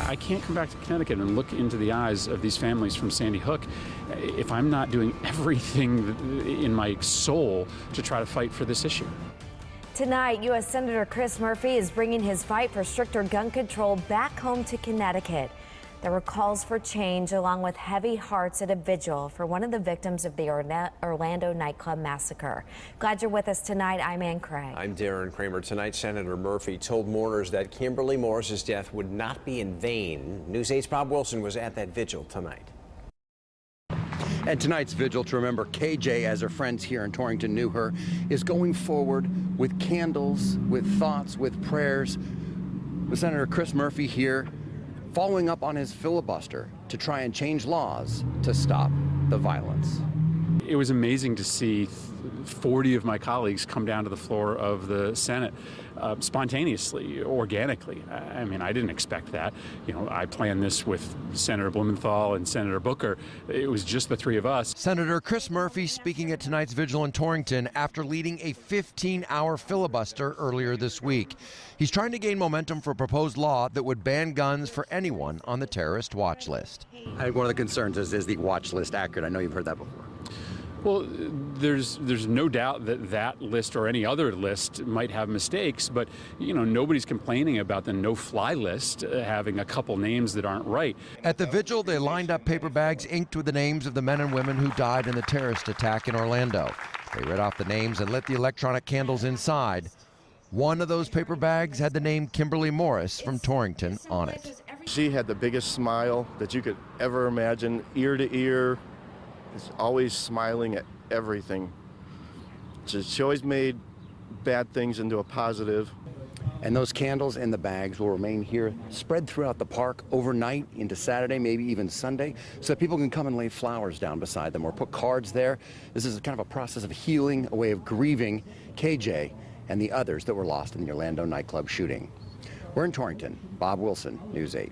I can't come back to Connecticut and look into the eyes of these families from Sandy Hook if I'm not doing everything in my soul to try to fight for this issue. Tonight, U.S. Senator Chris Murphy is bringing his fight for stricter gun control back home to Connecticut. There were calls for change along with heavy hearts at a vigil for one of the victims of the Orlando nightclub massacre. Glad you're with us tonight. I'm Ann Craig. I'm Darren Kramer. Tonight, Senator Murphy told mourners that Kimberly Morris's death would not be in vain. News 8's Bob Wilson was at that vigil tonight. And tonight's vigil to remember KJ, as her friends here in Torrington knew her, is going forward with candles, with thoughts, with prayers. With Senator Chris Murphy here, following up on his filibuster to try and change laws to stop the violence. It was amazing to see 40 of my colleagues come down to the floor of the Senate spontaneously, organically. I mean, I didn't expect that. You know, I planned this with Senator Blumenthal and Senator Booker. It was just the three of us. Senator Chris Murphy speaking at tonight's vigil in Torrington after leading a 15-hour filibuster earlier this week. He's trying to gain momentum for a proposed law that would ban guns for anyone on the terrorist watch list. I think one of the concerns is the watch list accurate? I know you've heard that before. Well, there's no doubt that that list or any other list might have mistakes, but you know, nobody's complaining about the no-fly list having a couple names that aren't right. At the vigil, they lined up paper bags inked with the names of the men and women who died in the terrorist attack in Orlando. They read off the names and lit the electronic candles inside. One of those paper bags had the name Kimberly Morris from Torrington on it. She had the biggest smile that you could ever imagine, ear to ear. Is always smiling at everything. She always made bad things into a positive. And those candles in the bags will remain here, spread throughout the park overnight into Saturday, maybe even Sunday, so that people can come and lay flowers down beside them or put cards there. This is kind of a process of healing, a way of grieving KJ and the others that were lost in the Orlando nightclub shooting. We're in Torrington. Bob Wilson, News 8.